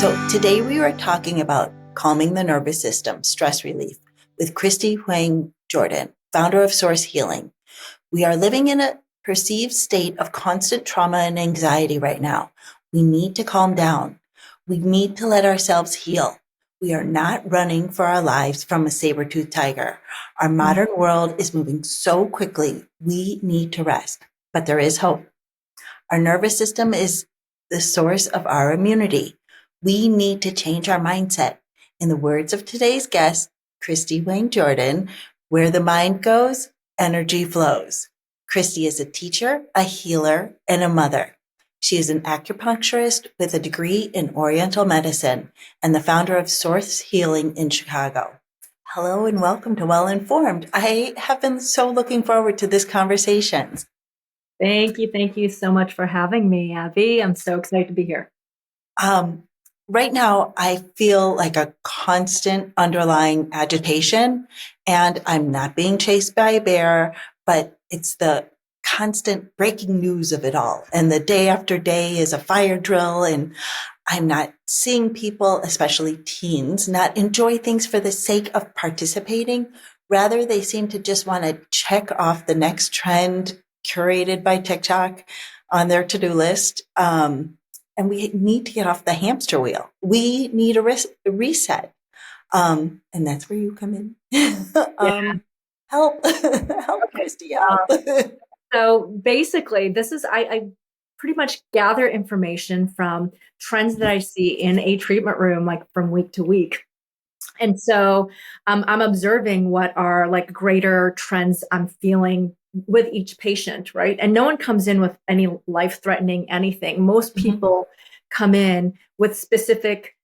So today we are talking about calming the nervous system, stress relief, with Christie Jordan, founder of Source Healing. We are living in a perceived state of constant trauma and anxiety right now. We need to calm down. We need to let ourselves heal. We are not running for our lives from a saber-toothed tiger. Our modern world is moving so quickly. We need to rest, but there is hope. Our nervous system is the source of our immunity. We need to change our mindset. In the words of today's guest, Christie Jordan, where the mind goes, energy flows. Christie is a teacher, a healer, and a mother. She is an acupuncturist with a degree in Oriental medicine and the founder of Source Healing in Chicago. Hello and welcome to Well Informed. I have been so looking forward to this conversation. Thank you. Thank you so much for having me, Abby. I'm so excited to be here. Right now, I feel like a constant underlying agitation, and I'm not being chased by a bear, but it's the constant breaking news of it all. And the day after day is a fire drill, and I'm not seeing people, especially teens, not enjoy things for the sake of participating. Rather, they seem to just want to check off the next trend curated by TikTok on their to-do list. And we need to get off the hamster wheel. We need a reset. And that's where you come in. Help, Okay. Christie, help. So basically, this is, I pretty much gather information from trends that I see in a treatment room, like from week to week. And so I'm observing what are like greater trends I'm feeling with each patient, right? And no one comes in with any life-threatening anything. Most people come in with specific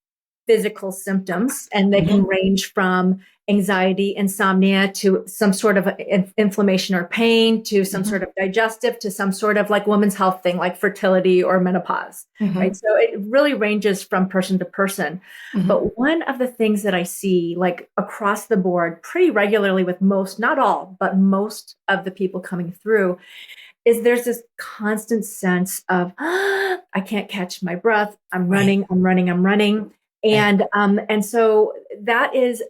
physical symptoms, and they can range from anxiety, insomnia, to some sort of inflammation or pain, to some sort of digestive, to some sort of like women's health thing, like fertility or menopause, right? So it really ranges from person to person. But one of the things that I see like across the board pretty regularly with most, not all, but most of the people coming through, is there's this constant sense of, I can't catch my breath. I'm running. And so that is,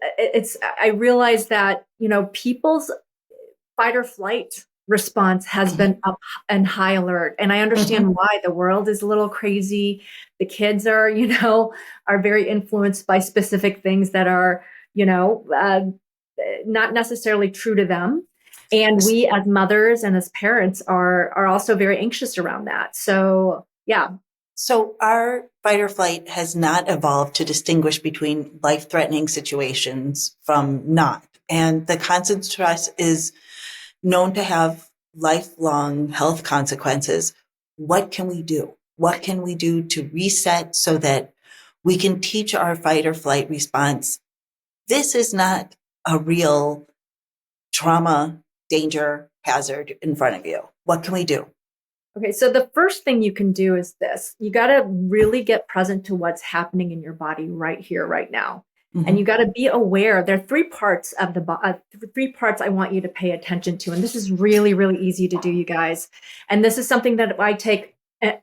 I realize that, people's fight or flight response has been up and high alert. And I understand why. The world is a little crazy. The kids are, are very influenced by specific things that are, not necessarily true to them. And we as mothers and as parents are also very anxious around that. So, yeah. So our fight or flight has not evolved to distinguish between life-threatening situations from not. And the constant stress is known to have lifelong health consequences. What can we do? What can we do to reset so that we can teach our fight or flight response? This is not a real trauma, danger, hazard in front of you. What can we do? Okay, so the first thing you can do is this. You got to really get present to what's happening in your body right here, right now. And you got to be aware. There are three parts of three parts I want you to pay attention to. And this is really, really easy to do, you guys. And this is something that I take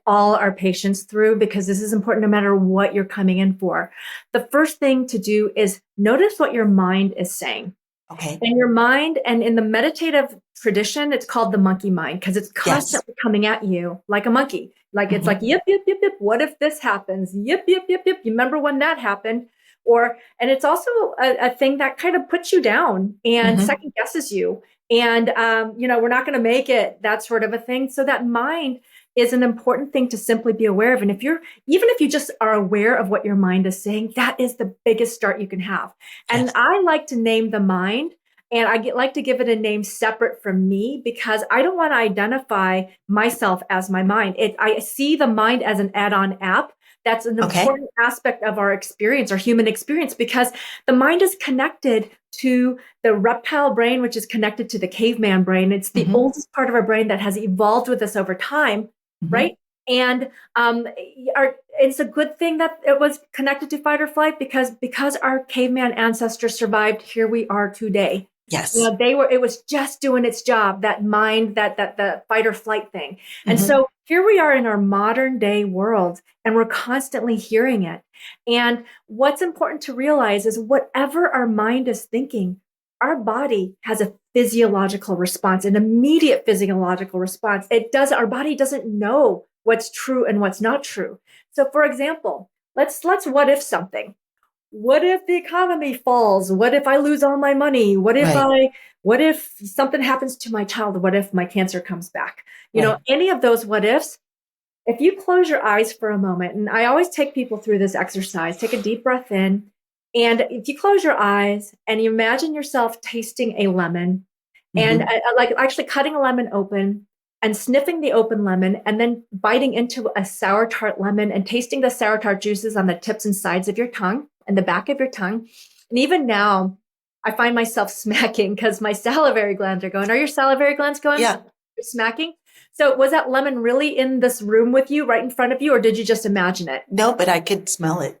all our patients through, because this is important no matter what you're coming in for. The first thing to do is notice what your mind is saying. Okay. And your mind, and in the meditative tradition, it's called the monkey mind, because it's constantly coming at you like a monkey. Like it's like, yip, yip, yip, yip. What if this happens? Yip, yip, yip, yip. You remember when that happened? And it's also a thing that kind of puts you down and second guesses you. And, we're not going to make it, that sort of a thing. So that mind is an important thing to simply be aware of. And even if you just are aware of what your mind is saying, that is the biggest start you can have. And I like to name the mind, and I like to give it a name separate from me, because I don't want to identify myself as my mind. I see the mind as an add-on app. That's an important aspect of our experience, our human experience, because the mind is connected to the reptile brain, which is connected to the caveman brain. It's the oldest part of our brain that has evolved with us over time. Right. And it's a good thing that it was connected to fight or flight, because our caveman ancestors survived. Here we are today. Yes. It was just doing its job, that mind, that the fight or flight thing. And so here we are in our modern day world, and we're constantly hearing it. And what's important to realize is whatever our mind is thinking, our body has a physiological response, an immediate physiological response. Our body doesn't know what's true and what's not true. So for example, let's what if something. What if the economy falls? What if I lose all my money? What if something happens to my child? What if my cancer comes back? Any of those what ifs, if you close your eyes for a moment, and I always take people through this exercise, take a deep breath in. And if you close your eyes and you imagine yourself tasting a lemon and like actually cutting a lemon open and sniffing the open lemon and then biting into a sour tart lemon and tasting the sour tart juices on the tips and sides of your tongue and the back of your tongue. And even now, I find myself smacking because my salivary glands are going. Are your salivary glands going? Yeah. You're smacking? So was that lemon really in this room with you, right in front of you, or did you just imagine it? No, but I could smell it.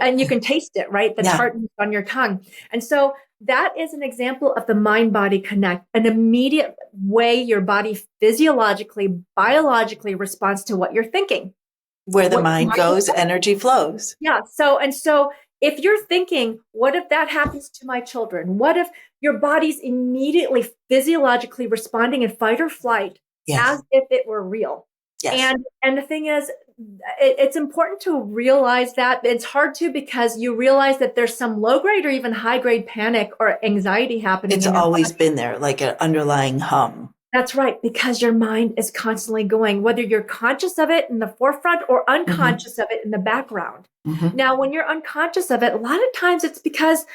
And you can taste it, right? The tartness on your tongue. And so that is an example of the mind-body connect, an immediate way your body physiologically, biologically responds to what you're thinking. Where the mind goes, energy flows. Yeah. So if you're thinking, what if that happens to my children? What if your body's immediately physiologically responding in fight or flight as if it were real? Yes. And the thing is, it's important to realize that. It's hard to, because you realize that there's some low grade or even high grade panic or anxiety happening. It's always been there, like an underlying hum. That's right, because your mind is constantly going, whether you're conscious of it in the forefront or unconscious of it in the background. Now, when you're unconscious of it, a lot of times it's because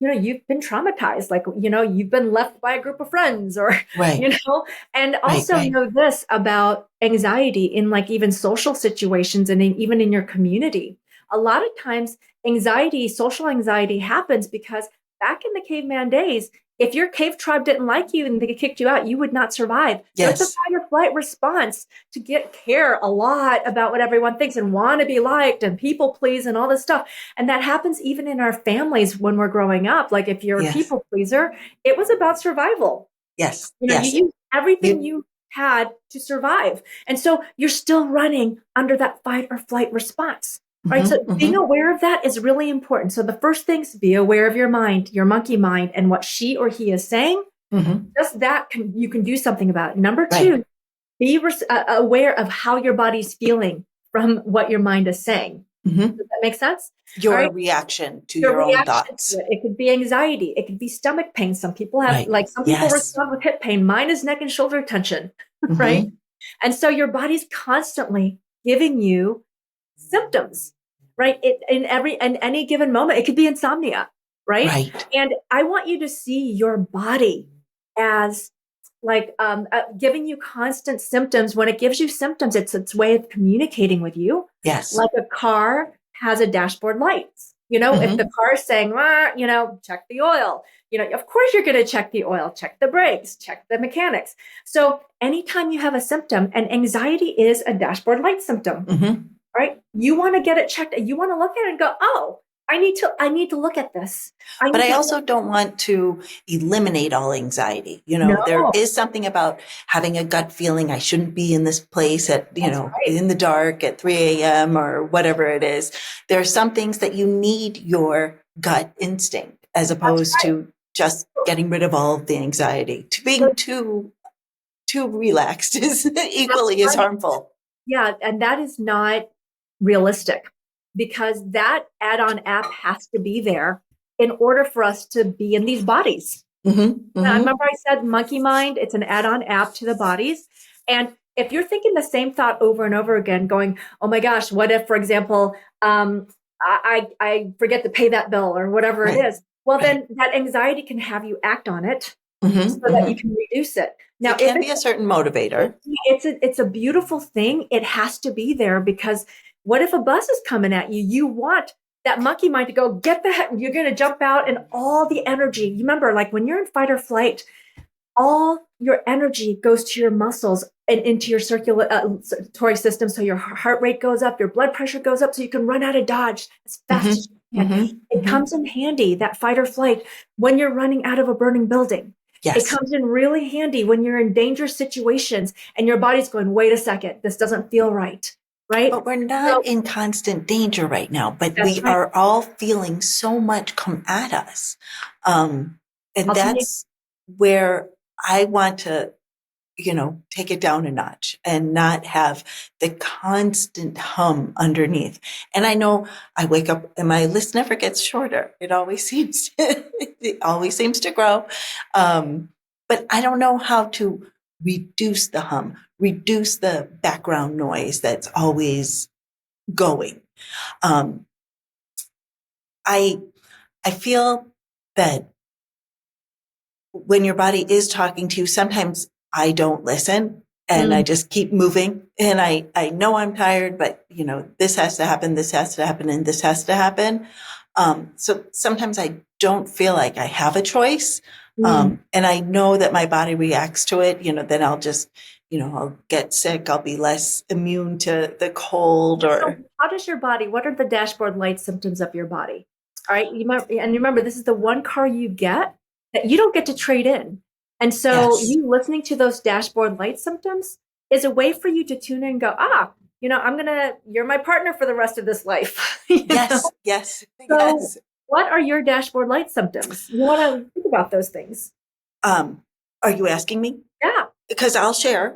you've been traumatized, like, you've been left by a group of friends or, and also know this about anxiety in like even social situations and even in your community. A lot of times social anxiety happens because back in the caveman days, if your cave tribe didn't like you and they kicked you out, you would not survive. Yes. So it's a fight or flight response to care a lot about what everyone thinks and want to be liked and people please and all this stuff. And that happens even in our families when we're growing up. Like if you're a people pleaser, it was about survival. Yes. You used everything you had to survive. And so you're still running under that fight or flight response. Right. So being aware of that is really important. So the first thing is be aware of your mind, your monkey mind, and what she or he is saying. Just that you can do something about it. Number two, be aware of how your body's feeling from what your mind is saying. Does that make sense? Your reaction to your own thoughts. It could be anxiety. It could be stomach pain. Some people have some people respond with hip pain. Mine is neck and shoulder tension. Right. And so your body's constantly giving you symptoms, right? In any given moment, it could be insomnia, right? And I want you to see your body as like giving you constant symptoms. When it gives you symptoms, it's its way of communicating with you. Yes. Like a car has a dashboard lights. If the car is saying, check the oil, of course you're going to check the oil, check the brakes, check the mechanics. So anytime you have a symptom, and anxiety is a dashboard light symptom, right? You want to get it checked. You want to look at it and go, oh, I need to look at this. But I also don't want to eliminate all anxiety. There is something about having a gut feeling I shouldn't be in this place at, in the dark at 3 a.m. or whatever it is. There are some things that you need your gut instinct as opposed to just getting rid of all of the anxiety. Being too relaxed is equally as harmful. Yeah. And that is not realistic, because that add-on app has to be there in order for us to be in these bodies. Now, remember I said monkey mind, it's an add-on app to the bodies. And if you're thinking the same thought over and over again, going, oh my gosh, what if, for example, I forget to pay that bill or whatever it is, well, then that anxiety can have you act on it so that you can reduce it. Now, it can be a certain motivator. It's a beautiful thing. It has to be there, because what if a bus is coming at you? You want that monkey mind to go, get the heck, you're going to jump out, and all the energy. You remember, like when you're in fight or flight, all your energy goes to your muscles and into your circulatory system. So your heart rate goes up, your blood pressure goes up, so you can run out of dodge as fast as you can. It comes in handy, that fight or flight, when you're running out of a burning building. It Yes. comes in really handy when you're in dangerous situations and your body's going, wait a second, this doesn't feel right. Right? But we're So not in constant danger right now, but that's we right. are all feeling so much come at us. And I'll tell you, that's where I want to, take it down a notch and not have the constant hum underneath. And I know I wake up and my list never gets shorter. It always seems to grow. But I don't know how to reduce the hum, reduce the background noise that's always going. Um, I I feel that when your body is talking to you, sometimes I don't listen and I just keep moving. And I know I'm tired, but this has to happen, this has to happen, and this has to happen. So sometimes I don't feel like I have a choice. And I know that my body reacts to it, then I'll just, I'll get sick. I'll be less immune to the cold so or how does your body, what are the dashboard light symptoms of your body? All right. Remember, this is the one car you get that you don't get to trade in. And so yes, you listening to those dashboard light symptoms is a way for you to tune in and go, you're my partner for the rest of this life. yes, yes, So yes. what are your dashboard light symptoms? You want to think about those things. Um, are you asking me? Yeah. Because I'll share.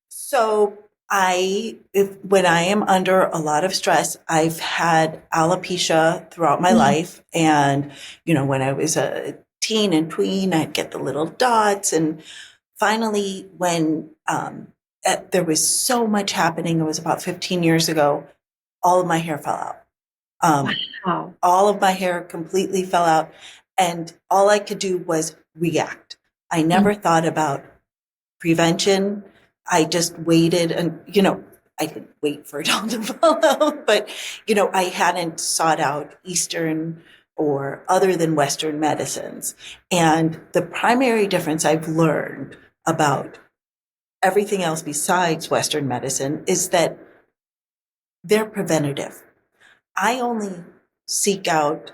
So when I am under a lot of stress, I've had alopecia throughout my life. And, when I was a teen and tween, I'd get the little dots. And finally, when there was so much happening, it was about 15 years ago, all of my hair fell out. Wow. All of my hair completely fell out. And all I could do was react. I never thought about prevention. I just waited and, I didn't wait for it all to fall out, but, I hadn't sought out Eastern or other than Western medicines. And the primary difference I've learned about everything else besides Western medicine is that they're preventative. I only seek out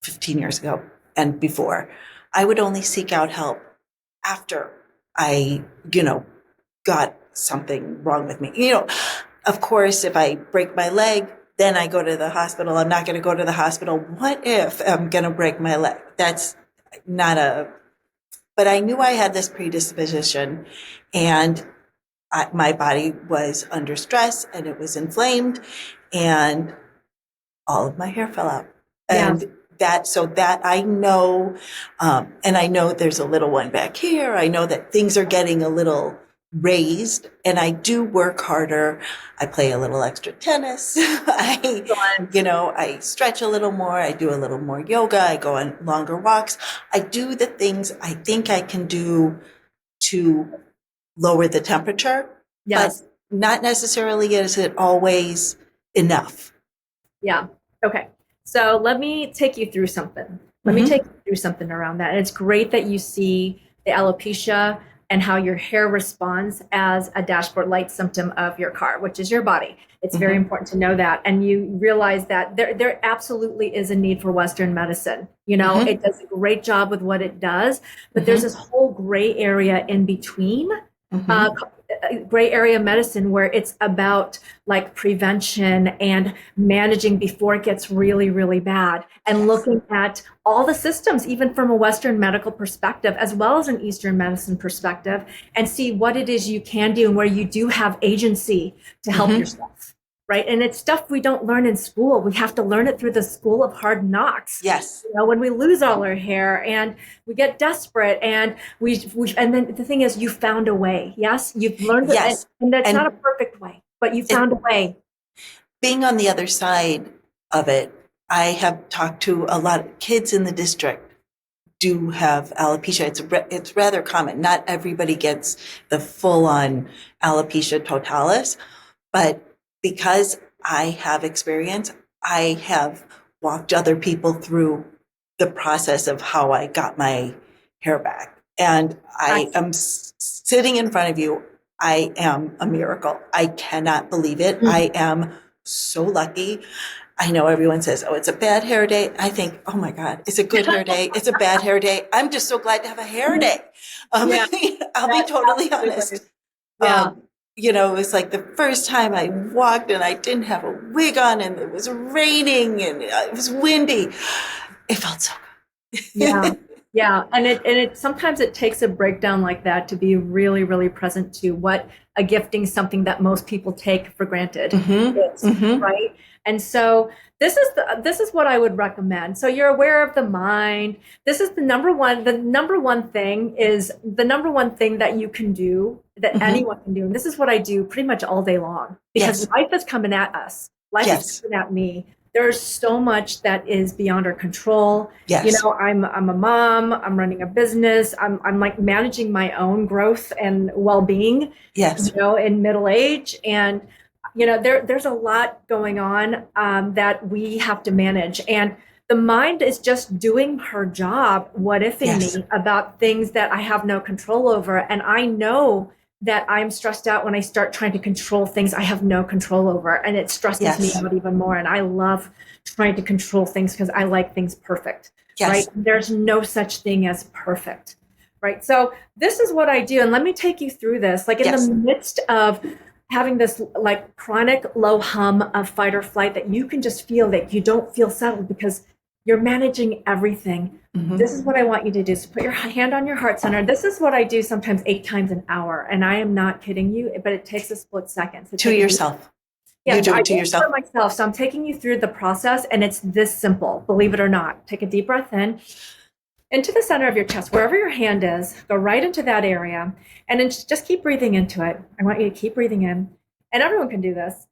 15 years ago and before, I would only seek out help after I, got something wrong with me. Of course, if I break my leg, then I go to the hospital. I'm not going to go to the hospital. What if I'm going to break my leg? That's not but I knew I had this predisposition and my body was under stress and it was inflamed and all of my hair fell out. Yeah. And that I know, and I know there's a little one back here. I know that things are getting a little raised and I do work harder. I play a little extra tennis. I stretch a little more. I do a little more yoga. I go on longer walks. I do the things I think I can do to lower the temperature, Yes. but not necessarily is it always enough. Yeah. Okay. So let me take you through something. Let me take you through something around that. And it's great that you see the alopecia and how your hair responds as a dashboard light symptom of your car, which is your body. It's very important to know that. And you realize that there absolutely is a need for Western medicine. It does a great job with what it does, but there's this whole gray area in between. Gray area medicine where it's about like prevention and managing before it gets really, really bad and looking at all the systems, even from a Western medical perspective, as well as an Eastern medicine perspective, and see what it is you can do and where you do have agency to help yourself. Right. And it's stuff we don't learn in school. We have to learn it through the school of hard knocks. Yes. When we lose all our hair and we get desperate and and then the thing is you found a way. Yes. You've learned it. Yes. And that's not a perfect way, but you found a way. Being on the other side of it, I have talked to a lot of kids in the district do have alopecia. It's rather common. Not everybody gets the full on alopecia totalis, but because I have experience, I have walked other people through the process of how I got my hair back. And I am sitting in front of you. I am a miracle. I cannot believe it. I am so lucky. I know everyone says, oh, it's a bad hair day. I think, oh my God, it's a good hair day. It's a bad hair day. I'm just so glad to have a hair day. Yeah, I'll be totally honest. Yeah. It was like the first time I walked and I didn't have a wig on and it was raining and it was windy. It felt so good. Yeah. Yeah. And it sometimes it takes a breakdown like that to be really, really present to what a gifting, something that most people take for granted is, right? And so this is what I would recommend. So you're aware of the mind. This is the number one thing that you can do, that anyone can do. And this is what I do pretty much all day long, because life is coming at us. Life is coming at me. There's so much that is beyond our control. Yes. I'm a mom, I'm running a business, I'm like managing my own growth and well-being, in middle age. And, there's a lot going on that we have to manage. And the mind is just doing her job, what-ifing me about things that I have no control over. And I know that I'm stressed out when I start trying to control things I have no control over. And it stresses me out even more. And I love trying to control things because I like things perfect, right? There's no such thing as perfect, right? So this is what I do. And let me take you through this. Like in the midst of having this like chronic low hum of fight or flight that you can just feel that you don't feel settled because you're managing everything. This is what I want you to do. So put your hand on your heart center. This is what I do sometimes 8 times an hour. And I am not kidding you, but it takes a split second. So to yourself. Yeah, you do it to yourself. For myself. So I'm taking you through the process and it's this simple, believe it or not. Take a deep breath in, into the center of your chest, wherever your hand is, go right into that area. And then just keep breathing into it. I want you to keep breathing in. And everyone can do this.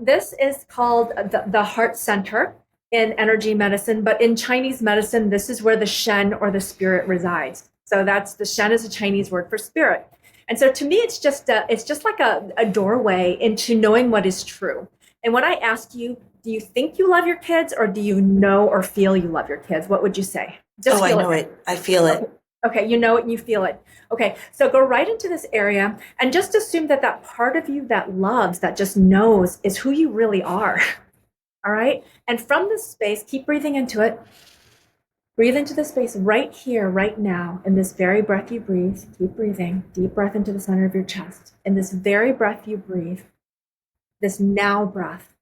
This is called the heart center in energy medicine, but in Chinese medicine, this is where the Shen or the spirit resides. So the Shen is a Chinese word for spirit. And so to me, it's just like a doorway into knowing what is true. And when I ask you, do you think you love your kids or do you know or feel you love your kids? What would you say? I know it. I feel it. Okay, you know it and you feel it. Okay, so go right into this area and just assume that part of you that loves, that just knows, is who you really are. All right. And from this space, keep breathing into it. Breathe into the space right here, right now. In this very breath you breathe, keep breathing. Deep breath into the center of your chest. In this very breath you breathe, this now breath.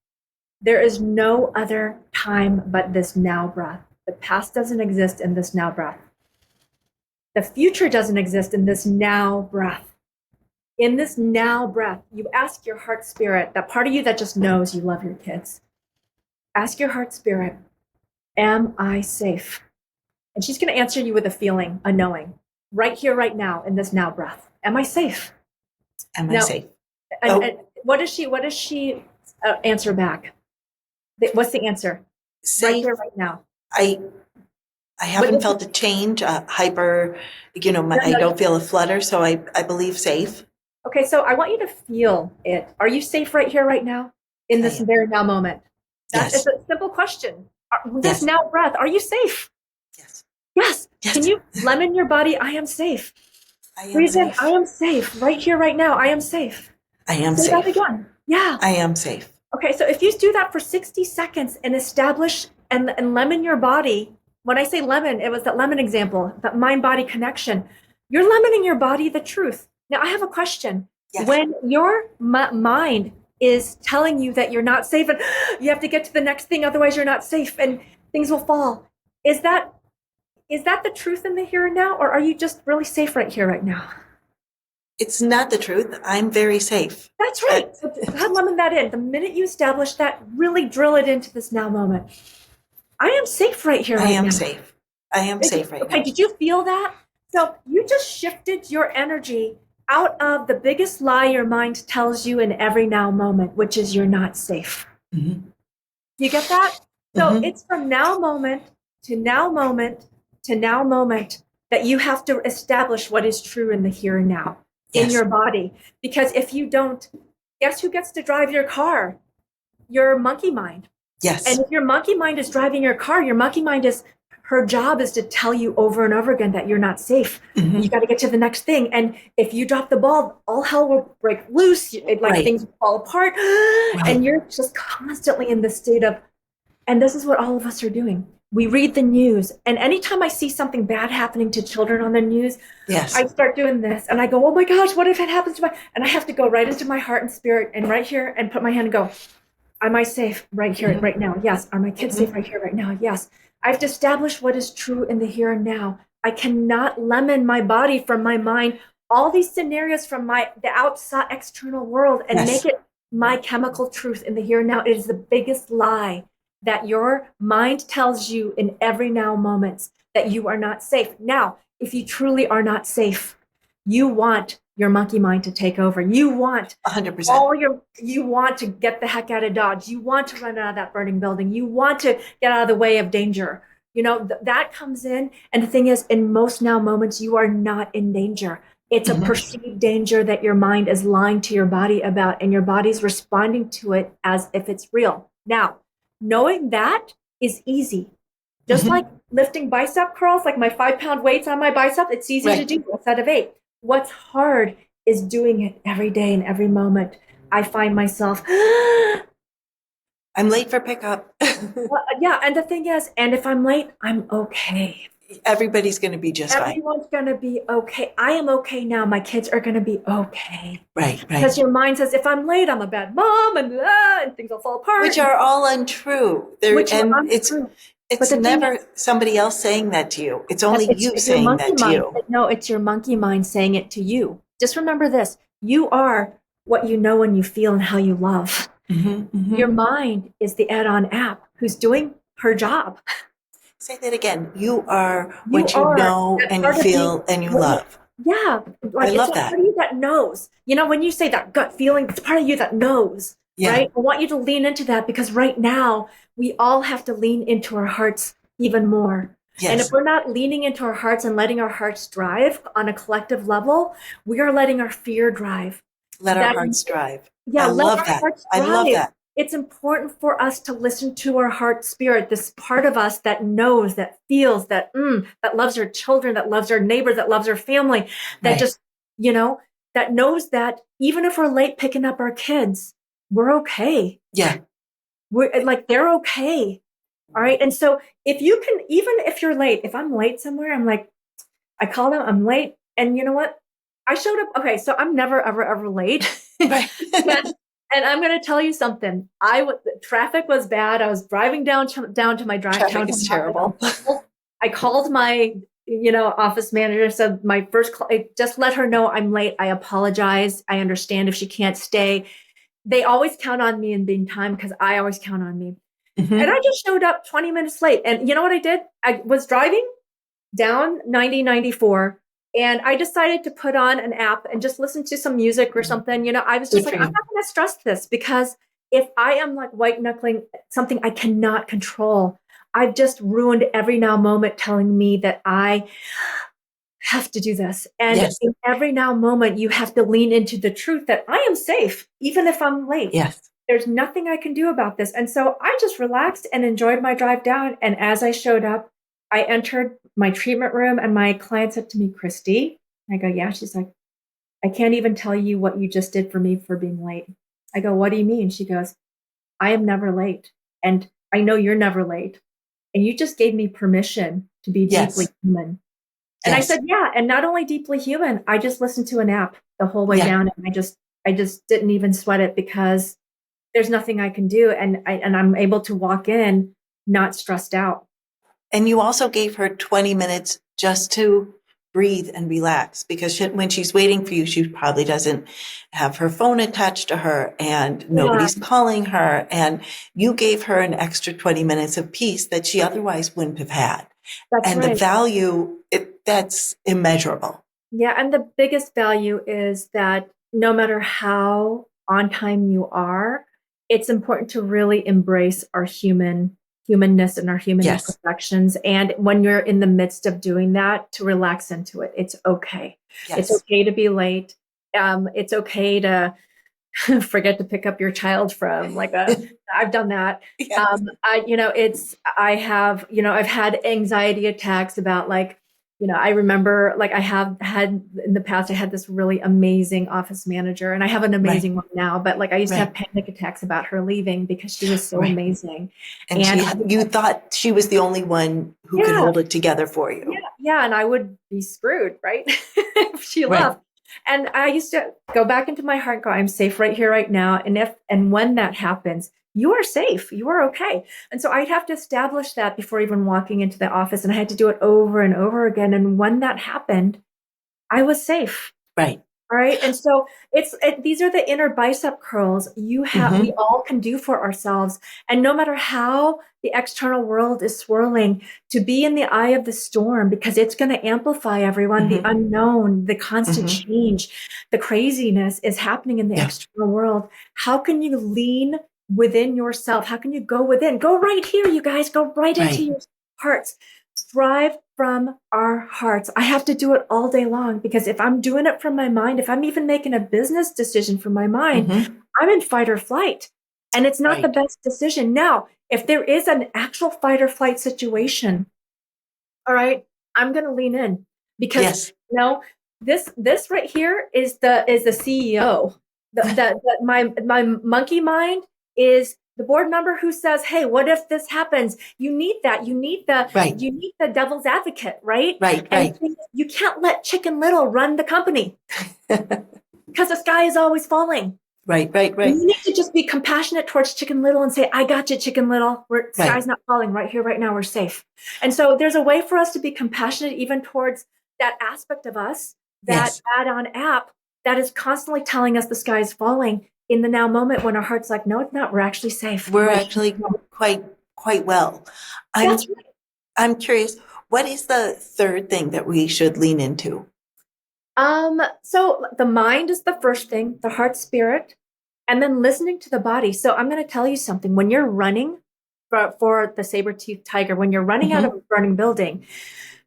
There is no other time but this now breath. The past doesn't exist in this now breath. The future doesn't exist in this now breath. In this now breath, you ask your heart spirit, that part of you that just knows you love your kids. Ask your heart spirit, am I safe? And she's going to answer you with a feeling, a knowing, right here, right now, in this now breath. Am I safe? Am I safe? And what does she answer back? What's the answer? Safe. Right here, right now. I haven't felt a change, hyper, I don't feel a flutter, so I believe safe. Okay, so I want you to feel it. Are you safe right here, right now, in this very now moment? It's a simple question. This now breath, are you safe? Yes. Can you lemon your body? I am safe. Breathe in, I am safe. Right here, right now, I am safe. I am safe. Say that again. Yeah. I am safe. Okay, so if you do that for 60 seconds and establish and lemon your body, when I say lemon, it was that lemon example, that mind-body connection. You're lemoning your body the truth. Now, I have a question. Yes. When your mind is telling you that you're not safe and you have to get to the next thing, otherwise you're not safe and things will fall. Is that the truth in the here and now, or are you just really safe right here, right now? It's not the truth. I'm very safe. That's right. So lemon that in. The minute you establish that, really drill it into this now moment. I am safe right here, right now. I am safe. I am safe right now. Okay, did you feel that? So you just shifted your energy out of the biggest lie your mind tells you in every now moment, which is you're not safe. Mm-hmm. You get that? So it's from now moment to now moment to now moment that you have to establish what is true in the here and now in your body. Because if you don't, guess who gets to drive your car? Your monkey mind. Yes. And if your monkey mind is driving your car, your monkey mind her job is to tell you over and over again that you're not safe. You got to get to the next thing. And if you drop the ball, all hell will break loose. Things will fall apart. And you're just constantly in this state of And this is what all of us are doing. We read the news, and anytime I see something bad happening to children on the news, Yes. I start doing this, and I go, oh my gosh, what if it happens to my, and I have to go right into my heart and spirit and right here and put my hand and go, am I safe right here, right now? Yes. Are my kids safe right here, right now? Yes. I have to establish what is true in the here and now. I cannot lemon my body from my mind, all these scenarios from the outside external world, and make it my chemical truth in the here and now. It is the biggest lie that your mind tells you in every now moments that you are not safe. Now, if you truly are not safe, you want your monkey mind to take over. You want 100%. You want to get the heck out of Dodge. You want to run out of that burning building. You want to get out of the way of danger. That comes in. And the thing is, in most now moments, you are not in danger. It's a perceived danger that your mind is lying to your body about, and your body's responding to it as if it's real. Now, knowing that is easy. Just like lifting bicep curls, like my 5-pound weights on my bicep, it's easy to do a set of 8. What's hard is doing it every day and every moment. I find myself, I'm late for pickup. yeah. And the thing is, and if I'm late, I'm okay. Everybody's going to be just fine. Everyone's going to be okay. I am okay now. My kids are going to be okay. Right. Because your mind says, if I'm late, I'm a bad mom, and things will fall apart. Which are all untrue. It's never somebody else saying that to you. It's only you saying that to you. No, it's your monkey mind saying it to you. Just remember this. You are what you know and you feel and how you love. Your mind is the add-on app who's doing her job. Say that again. You are what you know and you feel and you love. Yeah. I love that. It's part of you that knows. When you say that gut feeling, it's part of you that knows. Yeah. Right? I want you to lean into that, because right now we all have to lean into our hearts even more. Yes. And if we're not leaning into our hearts and letting our hearts drive on a collective level, we are letting our fear drive. Let our hearts drive. Yeah, I love that. I love that. It's important for us to listen to our heart spirit, this part of us that knows, that feels, that loves our children, that loves our neighbors, that loves our family, that just, that knows that even if we're late picking up our kids, we're okay. Yeah. We're like, they're okay. All right. And so if you can, even if you're late, if I'm late somewhere, I'm like, I call them, I'm late. And you know what? I showed up. Okay. So I'm never, ever, ever late. And I'm going to tell you something. Traffic was bad. I was driving down to my drive. Traffic is terrible. I called my, office manager. Said my first call, just let her know I'm late. I apologize. I understand if she can't stay. They always count on me in being time, because I always count on me. And I just showed up 20 minutes late. And you know what I did? I was driving down 90-94. And I decided to put on an app and just listen to some music or something. I was just like, I'm not going to stress this, because if I am like white knuckling something I cannot control, I've just ruined every now moment telling me that I have to do this. And in every now moment, you have to lean into the truth that I am safe, even if I'm late. Yes. There's nothing I can do about this. And so I just relaxed and enjoyed my drive down. And as I showed up, I entered my treatment room, and my client said to me, Christie, I go, yeah. She's like, I can't even tell you what you just did for me for being late. I go, what do you mean? She goes, I am never late. And I know you're never late. And you just gave me permission to be deeply human. And I said, yeah. And not only deeply human, I just listened to an app the whole way down. And I just didn't even sweat it, because there's nothing I can do. And I'm able to walk in not stressed out. And you also gave her 20 minutes just to breathe and relax, because when she's waiting for you, she probably doesn't have her phone attached to her, and nobody's calling her. And you gave her an extra 20 minutes of peace that she otherwise wouldn't have had. The value, that's immeasurable. Yeah. And the biggest value is that no matter how on time you are, it's important to really embrace our humanness and our human imperfections. And when you're in the midst of doing that, to relax into it. It's okay. It's okay to be late. It's okay to forget to pick up your child from I've done that. I've had anxiety attacks about I remember like I have had in the past, I had this really amazing office manager, and I have an amazing one now, but like I used to have panic attacks about her leaving because she was so amazing. And you thought she was the only one who could hold it together for you. Yeah. And I would be screwed, right? If she left. And I used to go back into my heart and go, I'm safe right here, right now. And when that happens, you are safe. You are okay. And so I'd have to establish that before even walking into the office. And I had to do it over and over again. And when that happened, I was safe. Right. All right. And so these are the inner bicep curls we all can do for ourselves. And no matter how the external world is swirling, to be in the eye of the storm, because it's going to amplify everyone, the unknown, the constant change, the craziness is happening in the external world. How can you lean within yourself? How can you go within? Go right here, you guys. Go right into your hearts. Thrive from our hearts. I have to do it all day long, because if I'm doing it from my mind, if I'm even making a business decision from my mind, I'm in fight or flight, and it's not the best decision. Now, if there is an actual fight or flight situation, all right, I'm going to lean in, because this right here is the CEO. My monkey mind is the board member who says, "Hey, what if this happens?" You need that. You need the devil's advocate, right? Right. You can't let Chicken Little run the company because the sky is always falling. Right. You need to just be compassionate towards Chicken Little and say, "I got you, Chicken Little. Sky's not falling right here, right now. We're safe." And so there's a way for us to be compassionate even towards that aspect of us, that add-on app that is constantly telling us the sky is falling. In the now moment, when our heart's like, no, it's not. We're actually safe. We're actually quite well. I'm curious, what is the third thing that we should lean into? So the mind is the first thing, the heart, spirit, and then listening to the body. So I'm going to tell you something. When you're running for the saber-toothed tiger, when you're running out of a burning building,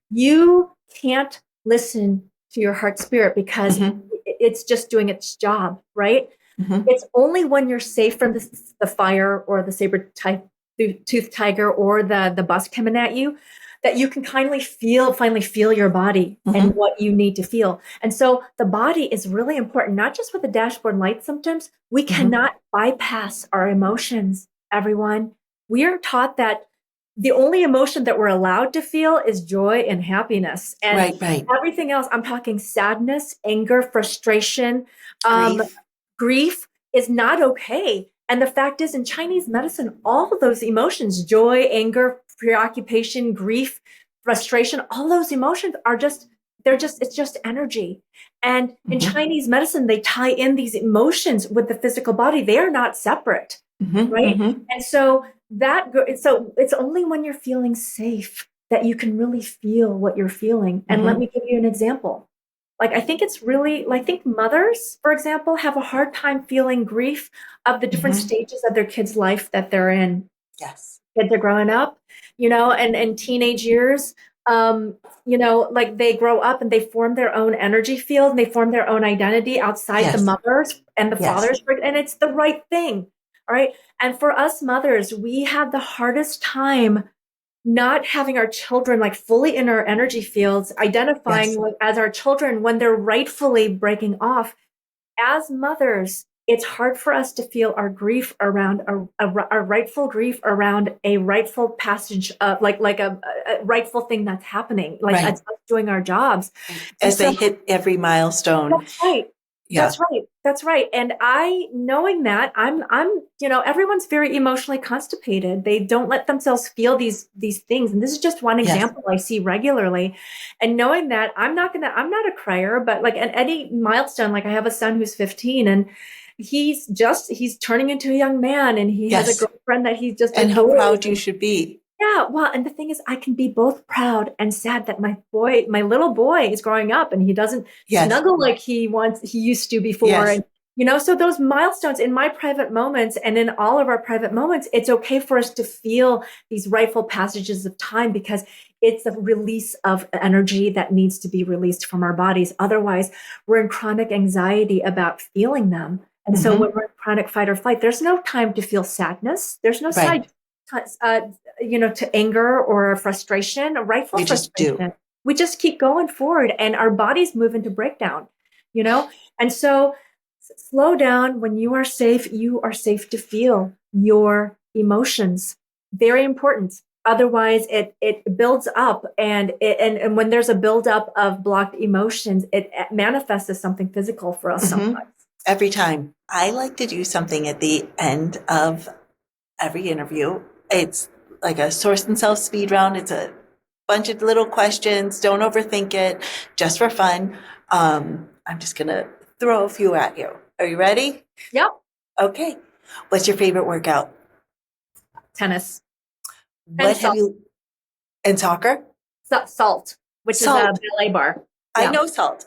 you can't listen to your heart, spirit, because it's just doing its job, right? It's only when you're safe from the fire or the saber-toothed tiger or the bus coming at you that you can finally feel your body and what you need to feel. And so the body is really important, not just with the dashboard light symptoms. We cannot bypass our emotions, everyone. We are taught that the only emotion that we're allowed to feel is joy and happiness. And everything else, I'm talking sadness, anger, frustration, grief is not okay. And the fact is, in Chinese medicine, all of those emotions, joy, anger, preoccupation, grief, frustration, all those emotions are it's just energy. And in Chinese medicine, they tie in these emotions with the physical body. They are not separate, right? And so it's only when you're feeling safe that you can really feel what you're feeling. And let me give you an example. Like, I think mothers, for example, have a hard time feeling grief of the different stages of their kids' life that they're in. Yes. Kids are growing up, and teenage years, like they grow up and they form their own energy field and they form their own identity outside the mothers and the fathers. And it's the right thing. All right. And for us mothers, we have the hardest time not having our children like fully in our energy fields, identifying as our children when they're rightfully breaking off. As mothers, it's hard for us to feel our grief around a rightful grief around a rightful passage of like a rightful thing that's happening, like us doing our jobs. As they hit every milestone. That's right. Yeah. That's right. And knowing that I'm, everyone's very emotionally constipated. They don't let themselves feel these things. And this is just one example I see regularly. And knowing that I'm not a crier, but like at any milestone, like I have a son who's 15 and he's turning into a young man and he has a girlfriend that he's just, and how proud you should be. Yeah. Well, and the thing is, I can be both proud and sad that my little boy is growing up and he doesn't snuggle like he used to before. And, so those milestones in my private moments and in all of our private moments, it's okay for us to feel these rightful passages of time because it's a release of energy that needs to be released from our bodies. Otherwise, we're in chronic anxiety about feeling them. And so when we're in chronic fight or flight, there's no time to feel sadness. There's no side to anger or frustration, a rightful frustration. Just do. we just keep going forward and our bodies move into breakdown, you know? And so slow down. When you are safe to feel your emotions. Very important. Otherwise it builds up, and when there's a buildup of blocked emotions, it manifests as something physical for us sometimes. Every time. I like to do something at the end of every interview. It's like a source and self speed round. It's a bunch of little questions. Don't overthink it, just for fun. I'm just going to throw a few at you. Are you ready? Yep. Okay. What's your favorite workout? Tennis. What have you, and soccer? Salt, which is a ballet bar. Yeah. I know salt.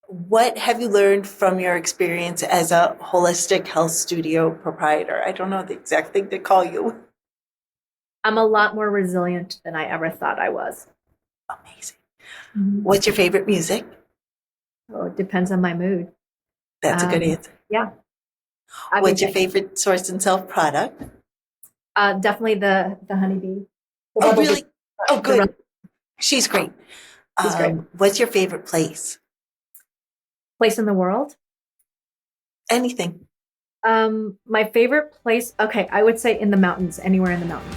What have you learned from your experience as a holistic health studio proprietor? I don't know the exact thing to call you. I'm a lot more resilient than I ever thought I was. Amazing. What's your favorite music? Oh, it depends on my mood. That's a good answer. Yeah. What's your favorite source and self product? Definitely the honeybee. Oh, really? Oh, good. She's great. She's great. What's your favorite place? Place in the world? Anything. My favorite place, okay, I would say in the mountains, anywhere in the mountains.